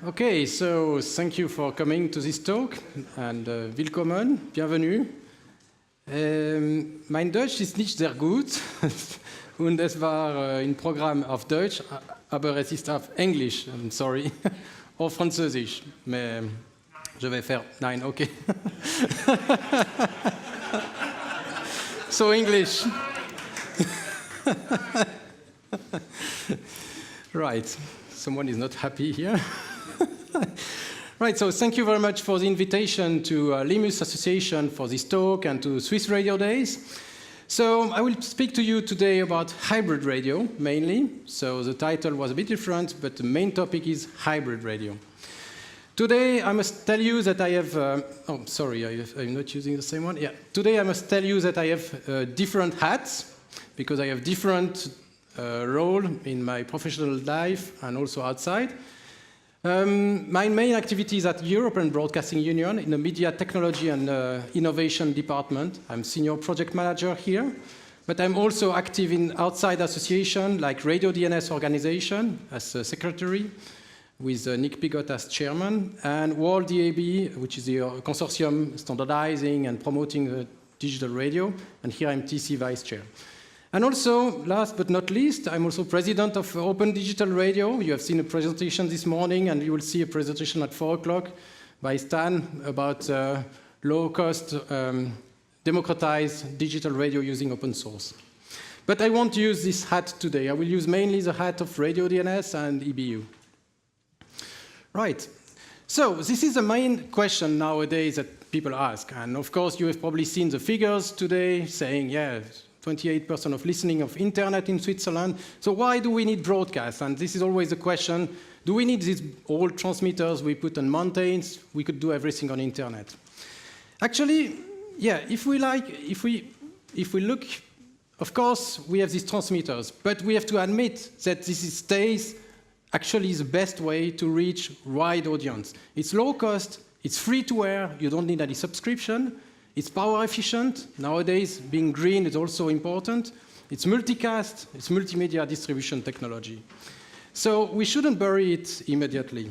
Okay, so thank you for coming to this talk and willkommen, bienvenue. Mein Deutsch ist nicht sehr gut und es war ein Programm auf Deutsch, aber es ist auf Englisch, sorry, auf Französisch. Mais je vais faire, nein, okay. So English. Right, someone is not happy here. Right, so thank you very much for the invitation to Limus Association for this talk and to Swiss Radio Days. So I will speak to you today about hybrid radio, mainly. So the title was a bit different, but the main topic is hybrid radio. Today I must tell you that I have, oh, sorry, I'm not using the same one. Yeah, today I must tell you that I have different hats, because I have different role in my professional life and also outside. My main activity is at European Broadcasting Union in the Media Technology and Innovation Department. I'm Senior Project Manager here, but I'm also active in outside associations like Radio DNS organization as a secretary, with Nick Pigot as chairman, and Wahl DAB, which is the consortium standardizing and promoting digital radio, and here I'm TC vice chair. And also, last but not least, I'm also president of Open Digital Radio. You have seen a presentation this morning, and you will see a presentation at 4 o'clock by Stan about low-cost, democratized digital radio using open source. But I won't use this hat today. I will use mainly the hat of Radio DNS and EBU. Right. So this is the main question nowadays that people ask. And of course, you have probably seen the figures today saying, yeah, 28% of listening of internet in Switzerland. So why do we need broadcast? And this is always the question, do we need these old transmitters we put on mountains? We could do everything on internet. Actually, yeah, if we look, of course, we have these transmitters, but we have to admit that this stays actually the best way to reach wide audience. It's low cost, it's free to air, you don't need any subscription, it's power efficient. Nowadays, being green is also important. It's multicast, it's multimedia distribution technology. So we shouldn't bury it immediately.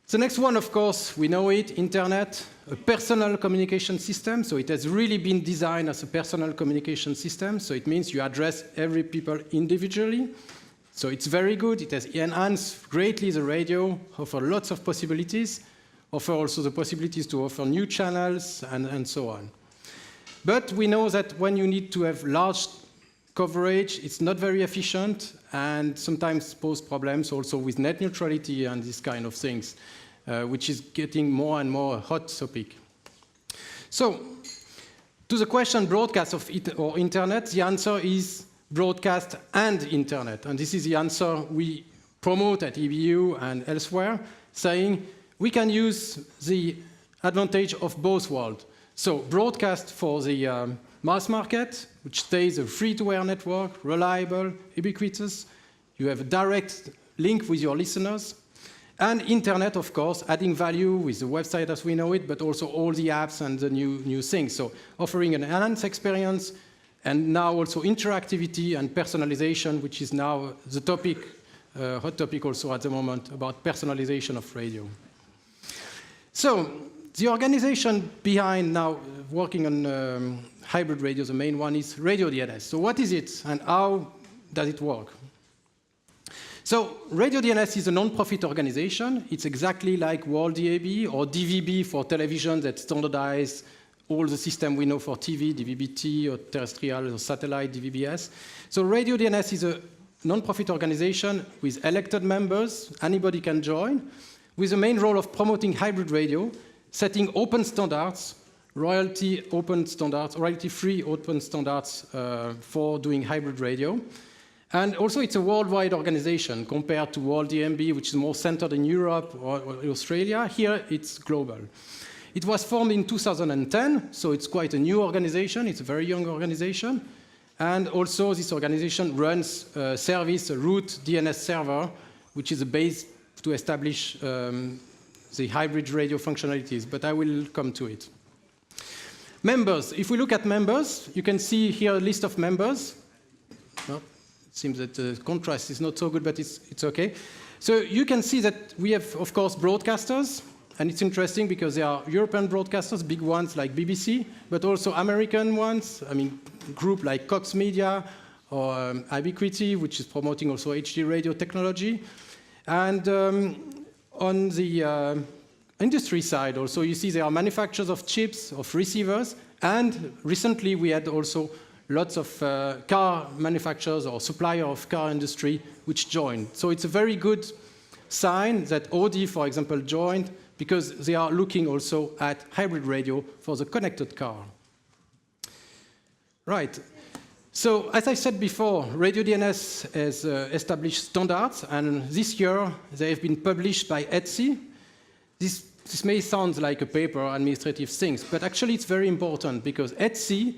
The next one, of course, we know it, internet, a personal communication system. So it has really been designed as a personal communication system. So it means you address every people individually. So it's very good. It has enhanced greatly the radio, offer lots of possibilities, offer also the possibilities to offer new channels and so on. But we know that when you need to have large coverage, it's not very efficient and sometimes pose problems also with net neutrality and these kind of things, which is getting more and more a hot topic. So, to the question broadcast of it or internet, the answer is broadcast and internet. And this is the answer we promote at EBU and elsewhere, saying we can use the advantage of both worlds. So broadcast for the mass market, which stays a free-to-air network, reliable, ubiquitous. You have a direct link with your listeners. And internet, of course, adding value with the website as we know it, but also all the apps and the new things. So offering an enhanced experience, and now also interactivity and personalization, which is now the topic, hot topic also at the moment, about personalization of radio. So the organization behind now working on hybrid radio, the main one is Radio DNS. So what is it and how does it work? So Radio DNS is a non-profit organization. It's exactly like Wahl DAB or DVB for television that standardize all the system we know for TV, DVB-T or terrestrial or satellite DVB-S. So Radio DNS is a non-profit organization with elected members. Anybody can join, with the main role of promoting hybrid radio, setting open standards, royalty-free open standards for doing hybrid radio. And also it's a worldwide organization compared to Wahl DMB, which is more centered in Europe or Australia. Here it's global. It was formed in 2010, so it's quite a new organization. It's a very young organization. And also this organization runs a service, a root DNS server, which is a base to establish the hybrid radio functionalities, but I will come to it. Members, if we look at members, you can see here a list of members. Well, it seems that the contrast is not so good, but it's okay. So you can see that we have, of course, broadcasters. And it's interesting because there are European broadcasters, big ones like BBC, but also American ones. I mean, group like Cox Media or Ubiquity, which is promoting also HD radio technology. And on the industry side also, you see there are manufacturers of chips, of receivers, and recently we had also lots of car manufacturers or supplier of car industry which joined. So it's a very good sign that Audi, for example, joined, because they are looking also at hybrid radio for the connected car. Right. So, as I said before, Radio DNS has established standards, and this year they have been published by ETSI. This may sound like a paper, administrative things, but actually it's very important, because ETSI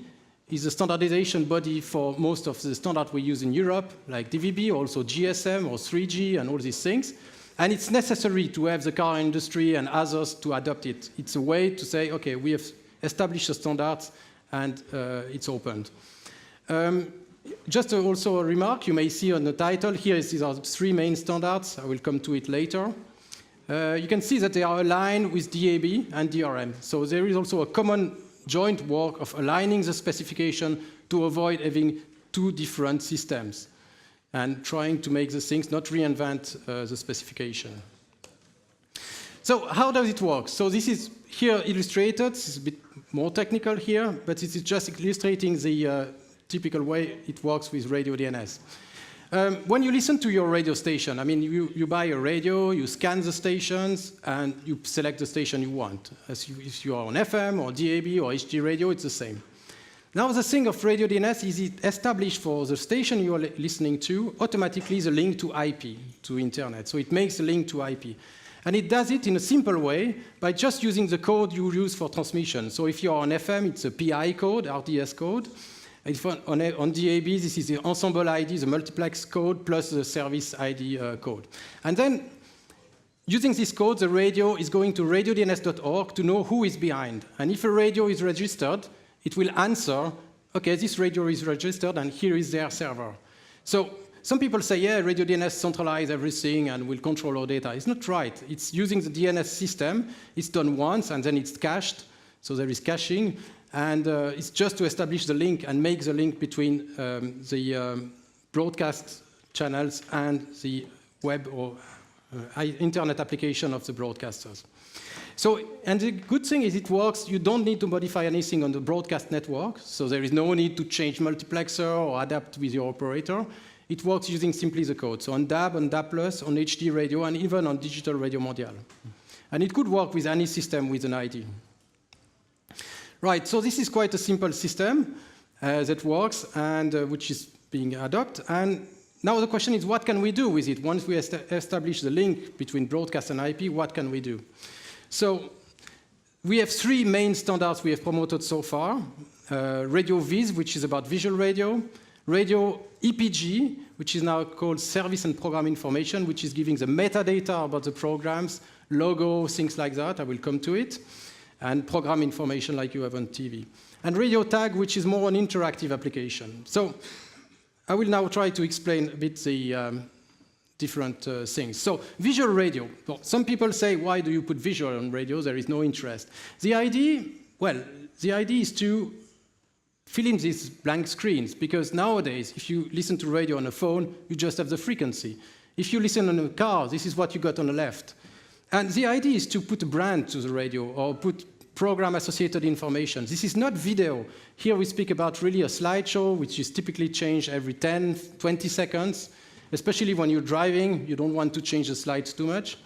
is a standardization body for most of the standards we use in Europe, like DVB, also GSM or 3G and all these things. And it's necessary to have the car industry and others to adopt it. It's a way to say, okay, we have established the standards and it's opened. Just also a remark, you may see on the title, here these are 3 main standards. I will come to it later. You can see that they are aligned with DAB and DRM. So there is also a common joint work of aligning the specification to avoid having 2 different systems, and trying to make the things not reinvent the specification. So how does it work? So this is here illustrated. This is a bit more technical here, but this is just illustrating the typical way it works with Radio DNS. When you listen to your radio station, I mean, you buy a radio, you scan the stations, and you select the station you want. If you are on FM or DAB or HD radio, it's the same. Now the thing of Radio DNS is it established for the station you are listening to automatically the link to IP, to internet. So it makes the link to IP. And it does it in a simple way by just using the code you use for transmission. So if you are on FM, it's a PI code, RDS code. If on DAB, this is the ensemble ID, the multiplex code, plus the service ID code. And then, using this code, the radio is going to radiodns.org to know who is behind. And if a radio is registered, it will answer, okay, this radio is registered and here is their server. So some people say, yeah, Radio DNS centralize everything and will control our data. It's not right. It's using the DNS system. It's done once and then it's cached. So there is caching. And it's just to establish the link and make the link between the broadcast channels and the web or internet application of the broadcasters. So, and the good thing is it works, you don't need to modify anything on the broadcast network, so there is no need to change multiplexer or adapt with your operator. It works using simply the code. So on DAB, on DAB+, on HD radio, and even on digital radio mondial. And it could work with any system with an ID. Right, so this is quite a simple system that works and which is being adopted. And now the question is, what can we do with it? Once we establish the link between broadcast and IP, what can we do? So we have 3 main standards we have promoted so far. Radio Viz, which is about visual radio. Radio EPG, which is now called Service and Program Information, which is giving the metadata about the programs, logo, things like that. I will come to it. And program information like you have on TV. And Radio Tag, which is more an interactive application. So I will now try to explain a bit the different things. So visual radio. Well, some people say, why do you put visual on radio? There is no interest. The idea, well, the idea is to fill in these blank screens, because nowadays, if you listen to radio on a phone, you just have the frequency. If you listen on a car, this is what you got on the left. And the idea is to put a brand to the radio or put program-associated information. This is not video. Here we speak about really a slideshow, which is typically changed every 10, 20 seconds. Especially when you're driving, you don't want to change the slides too much.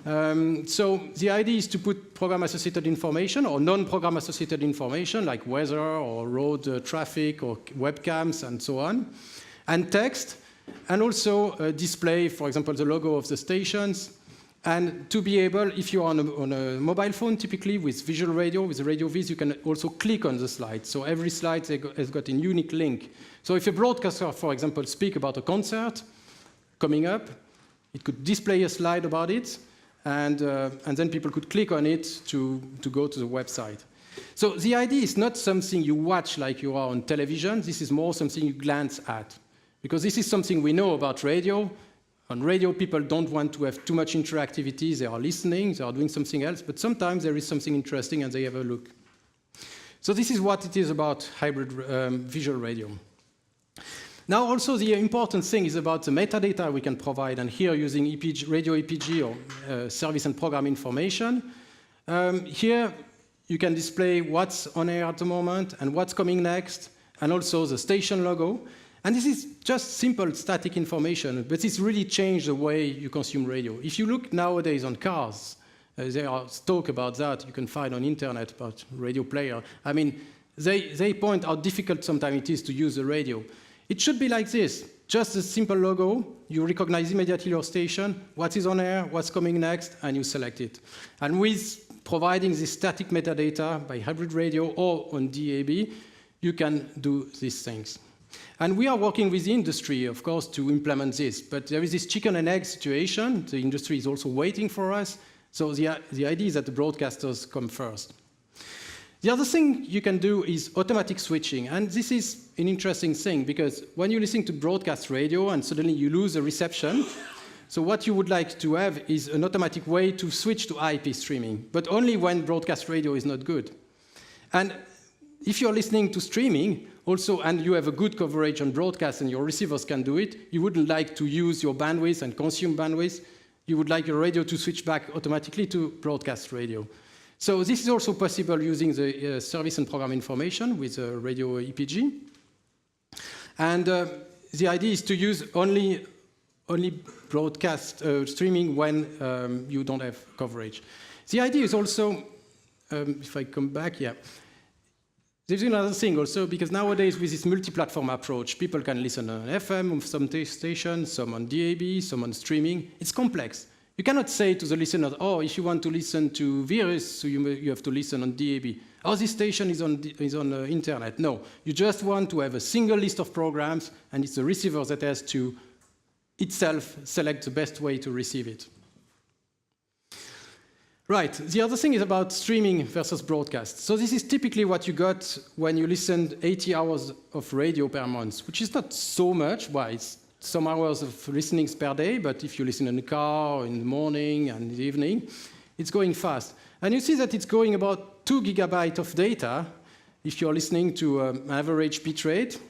So the idea is to put program-associated information or non-program-associated information, like weather or road traffic or webcams and so on, and text, and also display, for example, the logo of the stations. And to be able, if you're on a mobile phone, typically with visual radio, with the Radio Viz, you can also click on the slide. So every slide has got a unique link. So if a broadcaster, for example, speaks about a concert coming up, it could display a slide about it, and then people could click on it to go to the website. So the idea is not something you watch like you are on television. This is more something you glance at. Because this is something we know about radio. On radio, people don't want to have too much interactivity. They are listening, they are doing something else, but sometimes there is something interesting and they have a look. So this is what it is about hybrid visual radio. Now also the important thing is about the metadata we can provide, and here using radio EPG or service and program information. Here you can display what's on air at the moment and what's coming next, and also the station logo. And this is just simple static information, but it's really changed the way you consume radio. If you look nowadays on cars, there are talk about that you can find on internet about radio player. I mean, they point how difficult sometimes it is to use the radio. It should be like this, just a simple logo, you recognize immediately your station, what is on air, what's coming next, and you select it. And with providing this static metadata by hybrid radio or on DAB, you can do these things. And we are working with the industry, of course, to implement this. But there is this chicken and egg situation. The industry is also waiting for us. So the idea is that the broadcasters come first. The other thing you can do is automatic switching. And this is an interesting thing, because when you listen to broadcast radio and suddenly you lose a reception, so what you would like to have is an automatic way to switch to IP streaming, but only when broadcast radio is not good. And if you're listening to streaming also, and you have a good coverage on broadcast and your receivers can do it, you wouldn't like to use your bandwidth and consume bandwidth. You would like your radio to switch back automatically to broadcast radio. So this is also possible using the service and program information with radio EPG. And the idea is to use only broadcast streaming when you don't have coverage. The idea is also, if I come back, yeah. There's another thing also, because nowadays with this multi-platform approach, people can listen on FM, on some stations, some on DAB, some on streaming. It's complex. You cannot say to the listener, oh, if you want to listen to Virus, so you have to listen on DAB. Oh, this station is on internet. No, you just want to have a single list of programs, and it's the receiver that has to itself select the best way to receive it. Right, the other thing is about streaming versus broadcast. So this is typically what you got when you listened 80 hours of radio per month, which is not so much. Well, it's some hours of listenings per day, but if you listen in the car, in the morning, and in the evening, it's going fast. And you see that it's going about 2 gigabytes of data if you're listening to an average bit rate.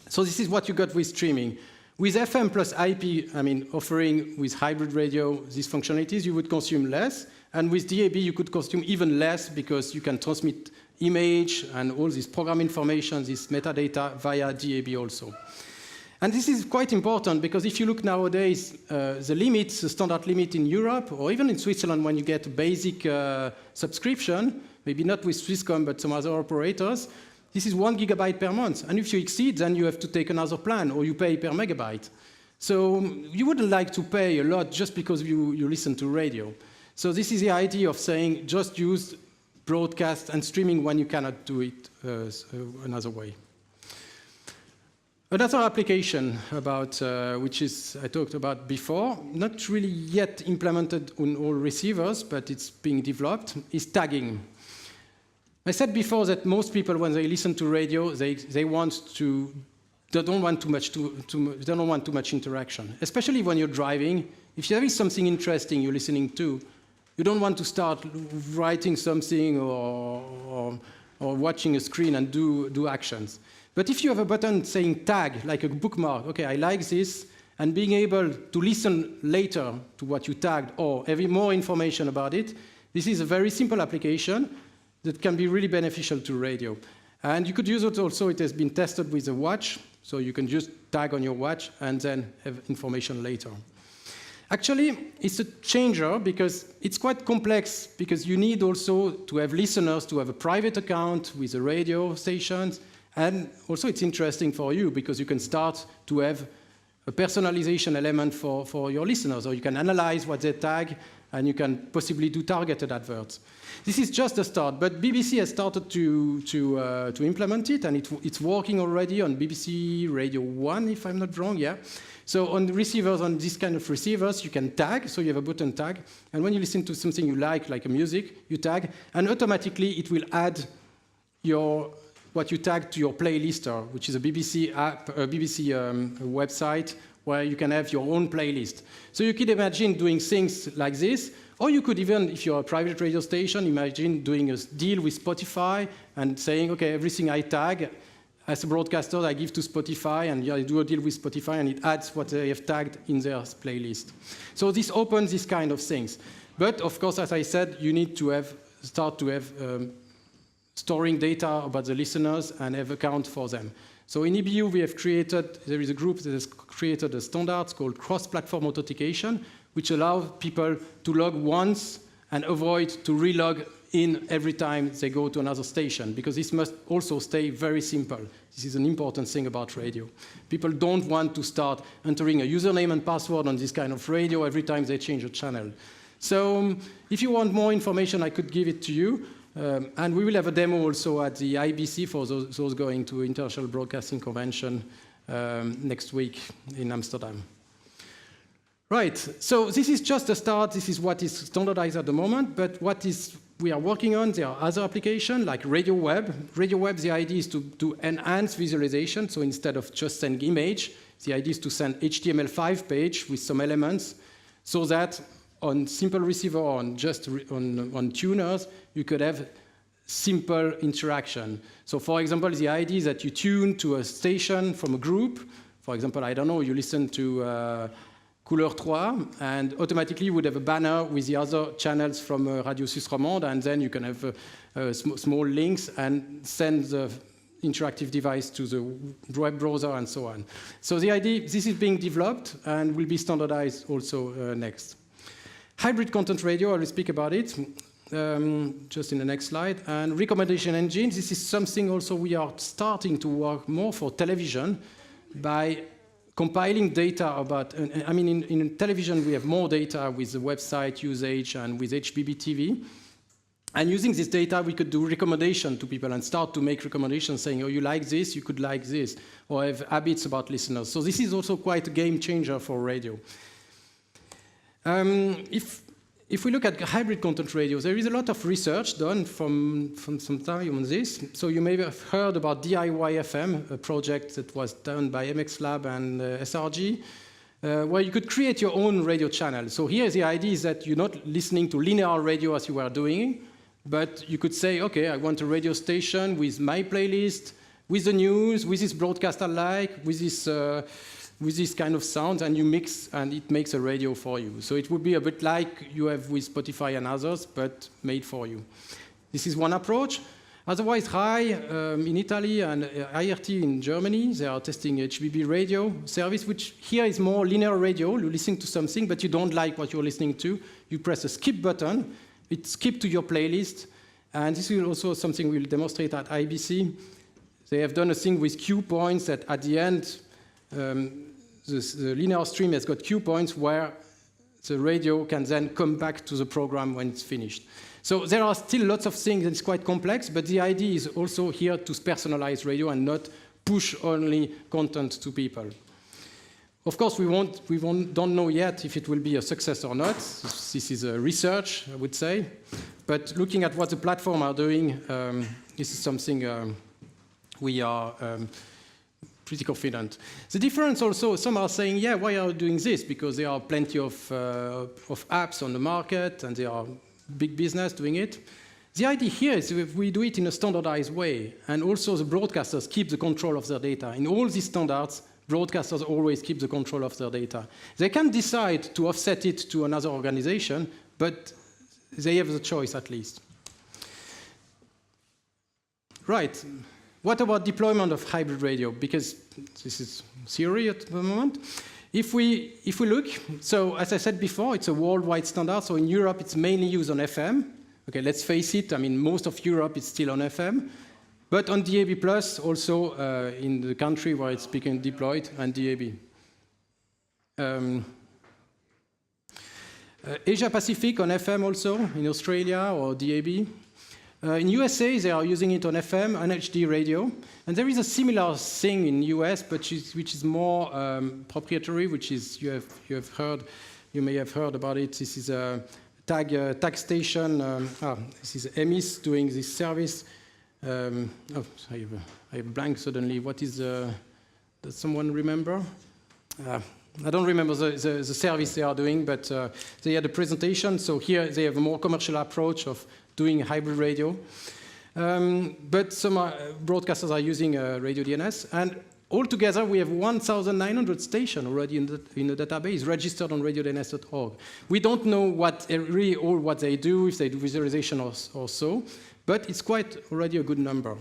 So this is what you got with streaming. With FM plus IP, I mean, offering with hybrid radio these functionalities, you would consume less. And with DAB, you could consume even less because you can transmit image and all this program information, this metadata via DAB also. And this is quite important because if you look nowadays, the limits, the standard limit in Europe, or even in Switzerland when you get a basic subscription, maybe not with Swisscom, but some other operators, this is 1 gigabyte per month. And if you exceed, then you have to take another plan, or you pay per megabyte. So you wouldn't like to pay a lot just because you listen to radio. So this is the idea of saying just use broadcast and streaming when you cannot do it another way. Another application about, which is I talked about before, not really yet implemented on all receivers, but it's being developed, is tagging. I said before that most people, when they listen to radio, they don't want too much interaction, especially when you're driving. If there is something interesting you're listening to, you don't want to start writing something or watching a screen and do actions. But if you have a button saying tag, like a bookmark, okay, I like this, and being able to listen later to what you tagged or having more information about it, this is a very simple application that can be really beneficial to radio. And you could use it also, it has been tested with a watch, so you can just tag on your watch and then have information later. Actually, it's a changer because it's quite complex because you need also to have listeners to have a private account with the radio stations. And also it's interesting for you because you can start to have a personalization element for your listeners, or you can analyze what they tag and you can possibly do targeted adverts. This is just a start, but BBC has started to implement it, and it's working already on BBC Radio 1, if I'm not wrong, yeah. So on the receivers, on this kind of receivers, you can tag, so you have a button tag, and when you listen to something you like a music, you tag, and automatically it will add what you tag to your playlister, which is a BBC app, a BBC website, where you can have your own playlist. So you could imagine doing things like this, or you could even, if you're a private radio station, imagine doing a deal with Spotify and saying, okay, everything I tag, as a broadcaster, I give to Spotify, and I do a deal with Spotify, and it adds what they have tagged in their playlist. So this opens these kind of things. But of course, as I said, you need to start to have storing data about the listeners and have account for them. So in EBU, there is a group that has created a standard called cross-platform authentication, which allows people to log once and avoid to relog in every time they go to another station, because this must also stay very simple. This is an important thing about radio. People don't want to start entering a username and password on this kind of radio every time they change a channel. So if you want more information, I could give it to you. And we will have a demo also at the IBC for those going to International Broadcasting Convention next week in Amsterdam. Right, so this is just a start. This is what is standardized at the moment, but we are working on, there are other applications like Radio Web. Radio Web, the idea is to enhance visualization. So instead of just sending image, the idea is to send HTML5 page with some elements so that on simple receiver or on tuners, you could have simple interaction. So for example, the idea is that you tune to a station from a group. For example, I don't know, you listen to Couleur 3, and automatically you would have a banner with the other channels from Radio Suisse Romande, and then you can have small links and send the interactive device to the web browser and so on. So the idea, this is being developed and will be standardized also next. Hybrid content radio, I will speak about it just in the next slide. And recommendation engines, this is something also we are starting to work more for television by compiling data about, I mean, in television we have more data with the website usage and with HBB TV. And using this data, we could do recommendation to people and start to make recommendations saying, oh, you like this, you could like this, or have habits about listeners. So this is also quite a game changer for radio. If we look at hybrid content radio, there is a lot of research done from some time on this. So you may have heard about DIY FM, a project that was done by MX Lab and SRG, where you could create your own radio channel. So here the idea is that you're not listening to linear radio as you were doing, but you could say, okay, I want a radio station with my playlist, with the news, with this broadcast I like, with this kind of sound, and you mix, and it makes a radio for you. So it would be a bit like you have with Spotify and others, but made for you. This is one approach. Otherwise, RAI in Italy and IRT in Germany, they are testing HBB radio service, which here is more linear radio. You listen to something, but you don't like what you're listening to. You press a skip button. It skips to your playlist. And this is also something we'll demonstrate at IBC. They have done a thing with cue points that at the end, the linear stream has got cue points where the radio can then come back to the program when it's finished. So there are still lots of things, and it's quite complex, but the idea is also here to personalize radio and not push only content to people. Of course, we don't know yet if it will be a success or not. This is a research, I would say. But looking at what the platform are doing, this is something we are pretty confident. The difference also, some are saying, yeah, why are you doing this? Because there are plenty of apps on the market, and there are big business doing it. The idea here is if we do it in a standardized way, and also the broadcasters keep the control of their data. In all these standards, broadcasters always keep the control of their data. They can decide to offset it to another organization, but they have the choice at least. Right. What about deployment of hybrid radio? Because this is theory at the moment. If we look, so as I said before, it's a worldwide standard. So in Europe, it's mainly used on FM. Okay, let's face it. I mean, most of Europe is still on FM. But on DAB+, also in the country where it's being deployed, and DAB. Asia Pacific on FM also, in Australia or DAB. In USA, they are using it on FM and HD radio. And there is a similar thing in US, but which is more proprietary, which is, you may have heard about it. This is a tag station. This is EMIS doing this service. I have a blank suddenly. What is, does someone remember? I don't remember the service they are doing, but they had a presentation. So here they have a more commercial approach of doing hybrid radio. But some broadcasters are using Radio DNS. And altogether, we have 1,900 stations already in the database registered on radiodns.org. We don't know really all what they do, if they do visualization or so, but it's quite already a good number.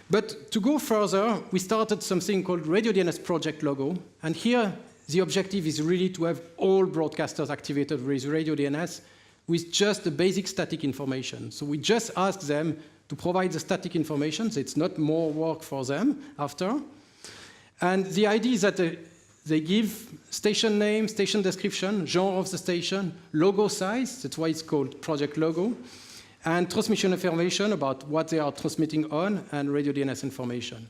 But to go further, we started something called Radio DNS Project Logo. And here, the objective is really to have all broadcasters activated with Radio DNS with just the basic static information. So we just ask them to provide the static information, so it's not more work for them after. And the idea is that they give station name, station description, genre of the station, logo size, that's why it's called Project Logo, and transmission information about what they are transmitting on, and Radio DNS information.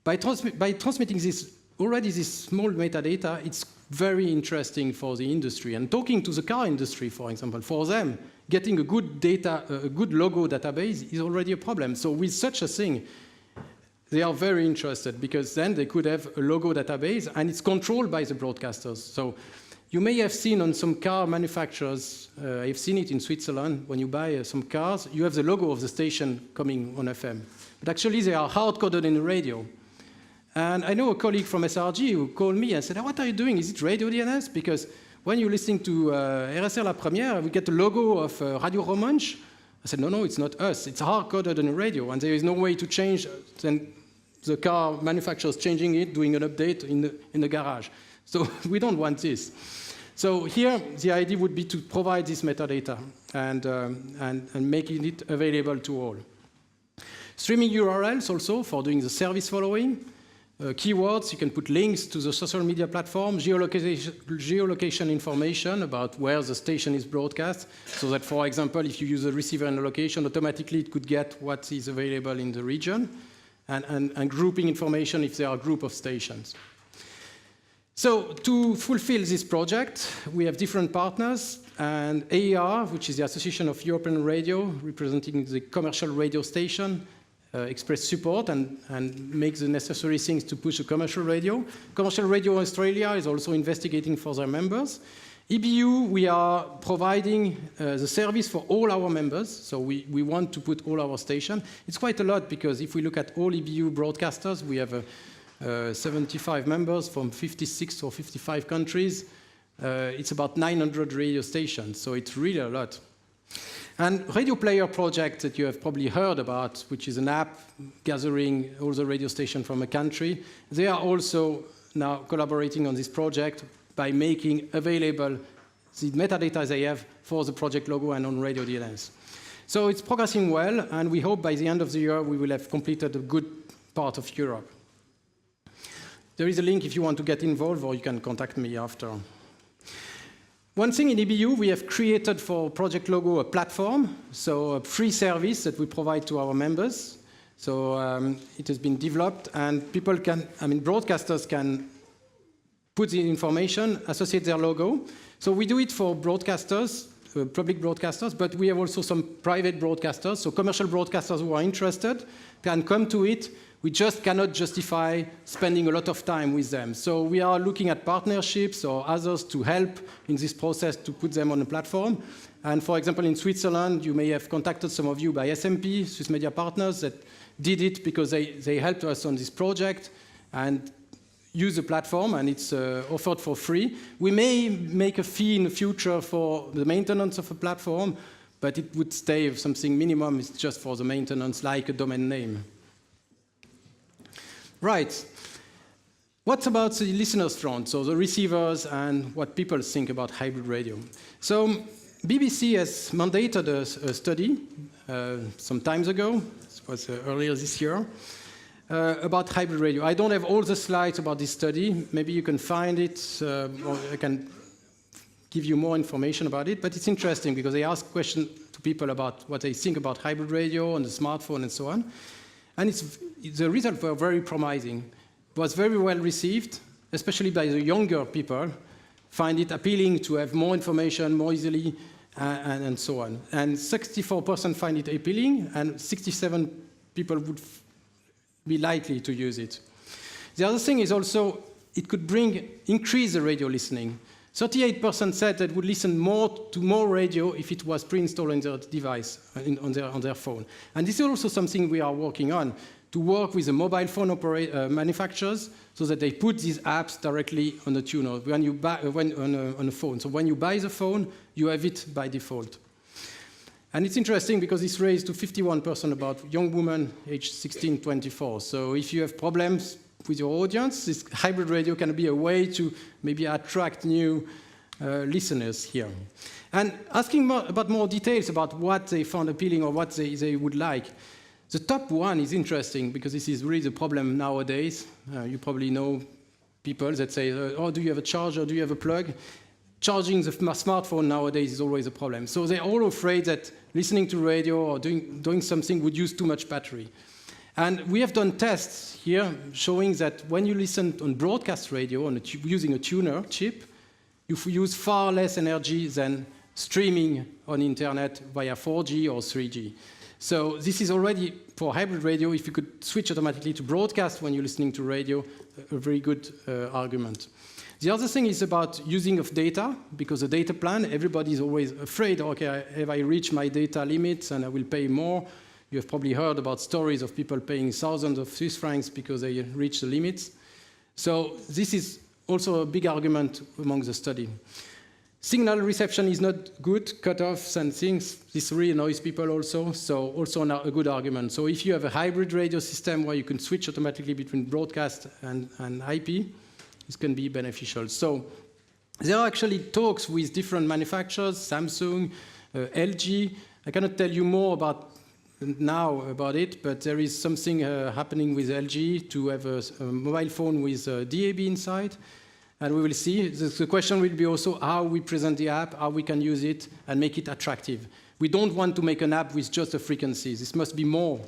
By transmitting this small metadata, it's very interesting for the industry. And talking to the car industry, for example, for them, getting a good logo database is already a problem. So with such a thing, they are very interested, because then they could have a logo database, and it's controlled by the broadcasters. So you may have seen on some car manufacturers, I've seen it in Switzerland, when you buy some cars, you have the logo of the station coming on FM. But actually, they are hard-coded in the radio. And I know a colleague from SRG who called me and said, what are you doing? Is it Radio DNS? Because when you're listening to RSR La Première, we get the logo of Radio Romanche. I said, no, it's not us. It's hard-coded in the radio, and there is no way to change. Then the car manufacturer is changing it, doing an update in the garage. So we don't want this. So here, the idea would be to provide this metadata and making it available to all. Streaming URLs also for doing the service following. Keywords, you can put links to the social media platform, geolocation information about where the station is broadcast, so that, for example, if you use a receiver in a location, automatically it could get what is available in the region, and grouping information if there are a group of stations. So to fulfill this project, we have different partners, and AER, which is the Association of European Radio, representing the commercial radio station, express support and make the necessary things to push a commercial radio. Commercial Radio Australia is also investigating for their members. EBU, we are providing the service for all our members, so we want to put all our stations. It's quite a lot, because if we look at all EBU broadcasters, we have 75 members from 56 or 55 countries. It's about 900 radio stations, so it's really a lot. And Radio Player project that you have probably heard about, which is an app gathering all the radio stations from a country, they are also now collaborating on this project by making available the metadata they have for the project logo and on Radio DNS. So it's progressing well, and we hope by the end of the year we will have completed a good part of Europe. There is a link if you want to get involved, or you can contact me after. One thing in EBU, we have created for Project Logo a platform, so a free service that we provide to our members. So it has been developed, and people can, broadcasters can put the information, associate their logo. So we do it for broadcasters, public broadcasters, but we have also some private broadcasters. So commercial broadcasters who are interested can come to it. We just cannot justify spending a lot of time with them. So we are looking at partnerships or others to help in this process to put them on a platform. And for example, in Switzerland, you may have contacted some of you by SMP, Swiss Media Partners, that did it because they helped us on this project and use the platform, and it's offered for free. We may make a fee in the future for the maintenance of a platform, but it would stay something minimum. It's just for the maintenance, like a domain name. Right. What about the listeners' front, so the receivers and what people think about hybrid radio? So BBC has mandated a study some time ago, it was earlier this year, about hybrid radio. I don't have all the slides about this study. Maybe you can find it, or I can give you more information about it, but it's interesting because they ask questions to people about what they think about hybrid radio and the smartphone and so on. And the results were very promising. It was very well received, especially by the younger people, find it appealing to have more information more easily, and so on. And 64% find it appealing, and 67% people would be likely to use it. The other thing is also it could increase the radio listening. 38% said that would listen to more radio if it was pre-installed on their device, on their phone. And this is also something we are working on, to work with the mobile phone manufacturers so that they put these apps directly on the tuner when you buy, on a phone. So when you buy the phone, you have it by default. And it's interesting because it's raised to 51% about young women aged 16-24. So if you have problems with your audience, this hybrid radio can be a way to maybe attract new listeners here. And asking about more details about what they found appealing or what they would like. The top one is interesting because this is really the problem nowadays. You probably know people that say, oh, do you have a charger? Do you have a plug? Charging the smartphone nowadays is always a problem. So they're all afraid that listening to radio or doing something would use too much battery. And we have done tests here showing that when you listen on broadcast radio using a tuner chip, you use far less energy than streaming on internet via 4G or 3G. So this is already, for hybrid radio, if you could switch automatically to broadcast when you're listening to radio, a very good argument. The other thing is about using of data, because the data plan, everybody is always afraid, okay, have I reached my data limits and I will pay more? You have probably heard about stories of people paying thousands of Swiss francs because they reach the limits. So this is also a big argument among the study. Signal reception is not good, cutoffs and things. This really annoys people also, so also a good argument. So if you have a hybrid radio system where you can switch automatically between broadcast and IP, this can be beneficial. So there are actually talks with different manufacturers, Samsung, LG. I cannot tell you more about it, but there is something happening with LG to have a mobile phone with DAB inside. And we will see. The question will be also how we present the app, how we can use it, and make it attractive. We don't want to make an app with just a frequency. This must be more.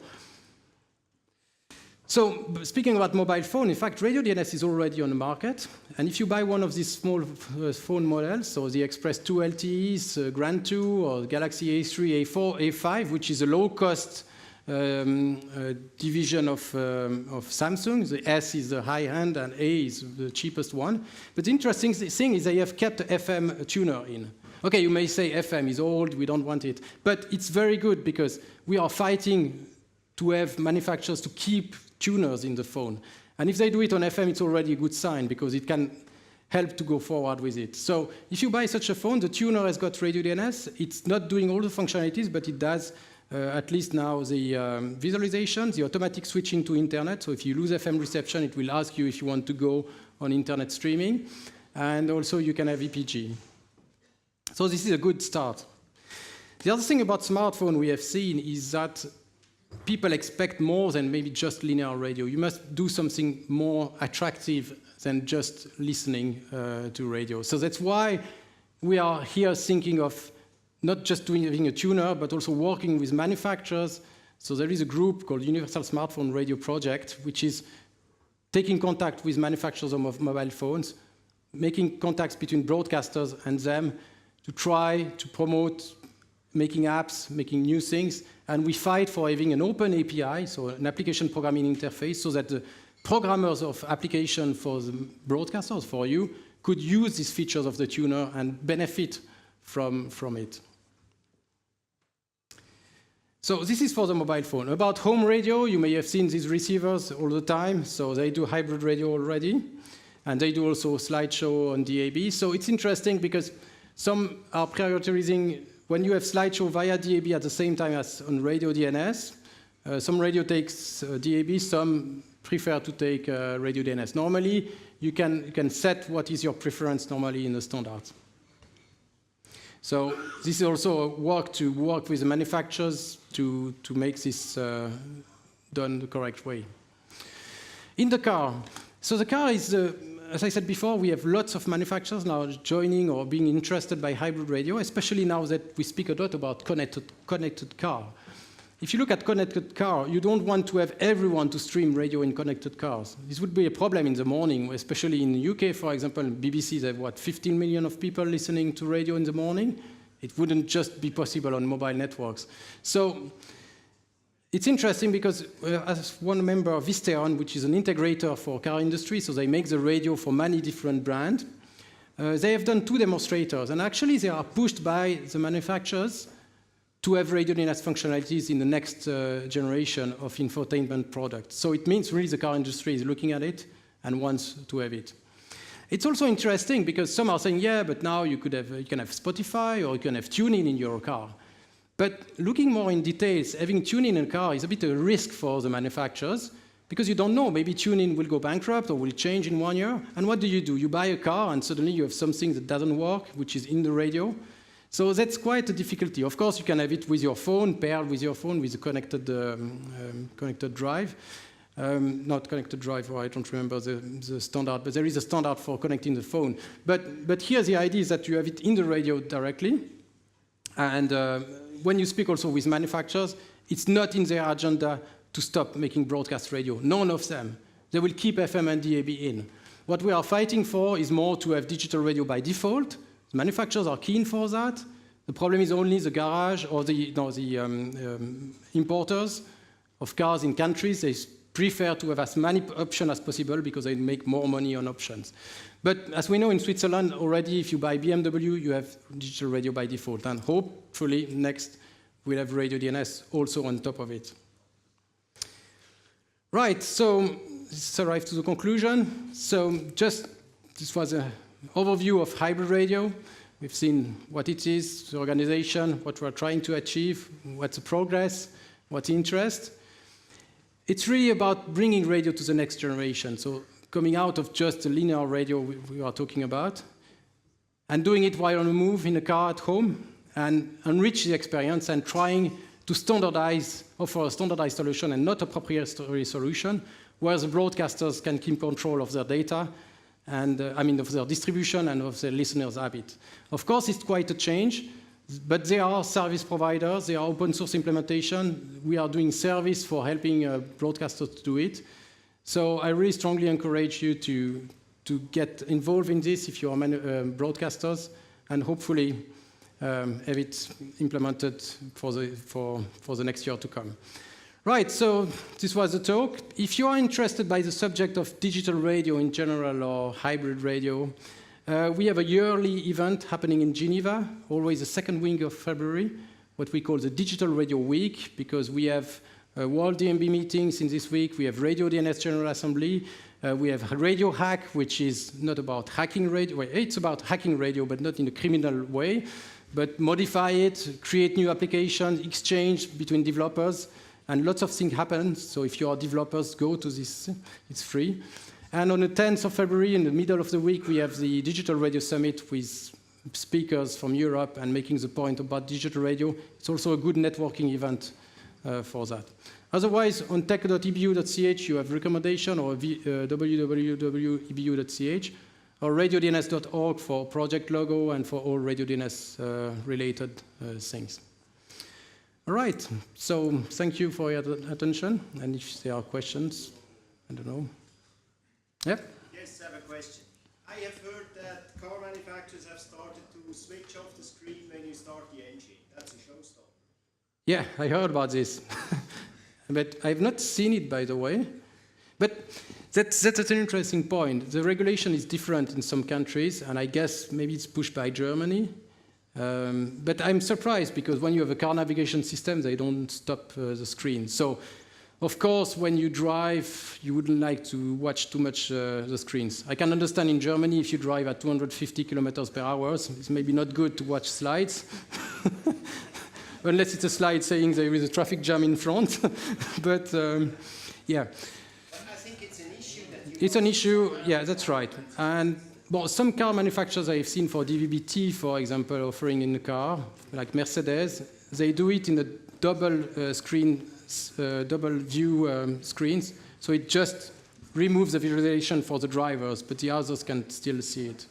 So speaking about mobile phone, in fact, Radio DNS is already on the market. And if you buy one of these small phone models, so the Express 2 LTEs, Grand 2, or Galaxy A3, A4, A5, which is a low-cost division of Samsung. The S is the high-end, and A is the cheapest one. But the interesting thing is they have kept the FM tuner in. Okay, you may say FM is old, we don't want it. But it's very good because we are fighting to have manufacturers to keep tuners in the phone. And if they do it on FM, it's already a good sign because it can help to go forward with it. So if you buy such a phone, the tuner has got Radio DNS. It's not doing all the functionalities, but it does at least now the visualization, the automatic switching to internet. So if you lose FM reception, it will ask you if you want to go on internet streaming. And also you can have EPG. So this is a good start. The other thing about smartphone we have seen is that people expect more than maybe just linear radio. You must do something more attractive than just listening to radio. So that's why we are here thinking of not just doing a tuner, but also working with manufacturers. So there is a group called Universal Smartphone Radio Project, which is taking contact with manufacturers of mobile phones, making contacts between broadcasters and them to try to promote making apps, making new things. And we fight for having an open API, so an application programming interface, so that the programmers of application for the broadcasters, for you, could use these features of the tuner and benefit from it. So this is for the mobile phone. About home radio, you may have seen these receivers all the time. So they do hybrid radio already. And they do also slideshow on DAB. So it's interesting because some are prioritizing when you have slideshow via DAB at the same time as on Radio DNS. Some radio takes DAB, some prefer to take Radio DNS. Normally, you can set what is your preference normally in the standard. So this is also a work with the manufacturers to make this done the correct way. In the car. So the car is, as I said before, we have lots of manufacturers now joining or being interested by hybrid radio, especially now that we speak a lot about connected car. If you look at connected car, you don't want to have everyone to stream radio in connected cars. This would be a problem in the morning, especially in the UK, for example. BBC, they have, 15 million of people listening to radio in the morning? It wouldn't just be possible on mobile networks. So It's interesting because as one member of Visteon, which is an integrator for car industry, so they make the radio for many different brands, they have done 2 demonstrators, and actually they are pushed by the manufacturers to have radio DNS functionalities in the next generation of infotainment products. So it means really the car industry is looking at it and wants to have it. It's also interesting because some are saying, yeah, but now you can have Spotify or you can have TuneIn in your car. But looking more in details, having TuneIn in a car is a bit of a risk for the manufacturers because you don't know, maybe TuneIn will go bankrupt or will change in 1 year. And what do? You buy a car and suddenly you have something that doesn't work, which is in the radio. So that's quite a difficulty. Of course, you can have it with your phone, paired with your phone with a connected drive. Not connected drive, or I don't remember the standard, but there is a standard for connecting the phone. But here the idea is that you have it in the radio directly. And when you speak also with manufacturers, it's not in their agenda to stop making broadcast radio. None of them. They will keep FM and DAB in. What we are fighting for is more to have digital radio by default. The manufacturers are keen for that. The problem is only the garage or the importers of cars in countries. They prefer to have as many options as possible because they make more money on options. But as we know in Switzerland already, if you buy BMW, you have digital radio by default. And hopefully next we'll have radio DNS also on top of it. Right, so this arrives to the conclusion. So this was an overview of hybrid radio. We've seen what it is, the organization, what we're trying to achieve, what's the progress, what's the interest. It's really about bringing radio to the next generation. So coming out of just the linear radio we are talking about, and doing it while on the move in a car at home, and enrich the experience and trying to standardize, offer a standardized solution and not a proprietary solution, where the broadcasters can keep control of their data, and of their distribution and of their listeners' habit. Of course, it's quite a change, but there are service providers, there are open source implementation. We are doing service for helping broadcasters to do it. So I really strongly encourage you to get involved in this if you are broadcasters, and hopefully have it implemented for the next year to come. Right, so this was the talk. If you are interested by the subject of digital radio in general or hybrid radio, we have a yearly event happening in Geneva, always the second week of February, what we call the Digital Radio Week, because we have World DMB meetings in this week, we have Radio DNS General Assembly, we have Radio Hack, which is not about hacking radio, well, it's about hacking radio, but not in a criminal way, but modify it, create new applications, exchange between developers, and lots of things happen. So if you are developers, go to this, it's free. And on the 10th of February, in the middle of the week, we have the Digital Radio Summit with speakers from Europe and making the point about digital radio. It's also a good networking event for that. Otherwise, on tech.ebu.ch, you have recommendation, or www.ebu.ch, or radiodns.org for project logo and for all Radio DNS related things. All right, so thank you for your attention, and if there are questions, I don't know. Yep. Yes, I have a question. I have heard that car manufacturers have started to switch off the screen when you start the engine. That's a showstopper. Yeah, I heard about this. But I've not seen it, by the way. But that's an interesting point. The regulation is different in some countries, and I guess maybe it's pushed by Germany. But I'm surprised, because when you have a car navigation system, they don't stop the screen. So, of course, when you drive, you wouldn't like to watch too much the screens. I can understand in Germany, if you drive at 250 kilometers per hour, it's maybe not good to watch slides. Unless it's a slide saying there is a traffic jam in front. But, yeah. But I think it's an issue that you... It's an issue, yeah, that's right. And well, some car manufacturers I've seen for DVB-T, for example, offering in the car, like Mercedes, they do it in a double double view screens, so it just removes the visualization for the drivers, but the others can still see it.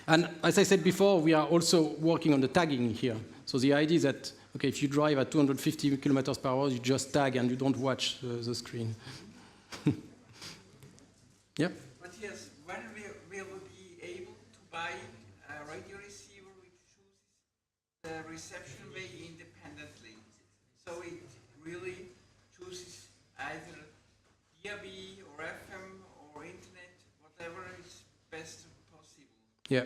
And as I said before, we are also working on the tagging here. So the idea is that, okay, if you drive at 250 kilometers per hour, you just tag and you don't watch the screen. Yep. Matthias, when will we be able to buy a radio receiver which chooses the reception way independently? So it really chooses either DAB or FM or internet, whatever is best possible? Yeah,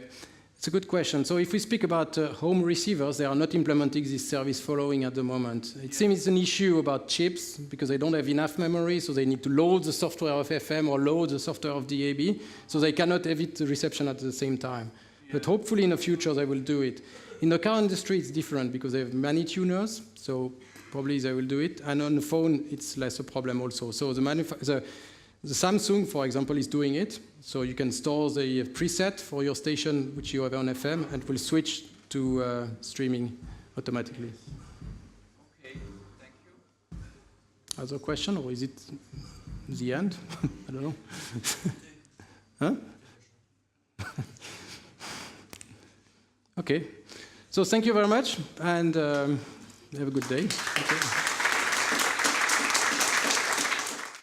it's a good question. So if we speak about home receivers, they are not implementing this service following at the moment. It seems it's an issue about chips because they don't have enough memory, so they need to load the software of FM or load the software of DAB, so they cannot have it reception at the same time. But hopefully in the future they will do it. In the car industry it's different because they have many tuners, so probably they will do it. And on the phone it's less a problem also. So the Samsung, for example, is doing it. So you can store the preset for your station which you have on FM and will switch to streaming automatically. Okay, thank you. Other question, or is it the end? I don't know. Huh? Okay. So thank you very much, and have a good day. Okay.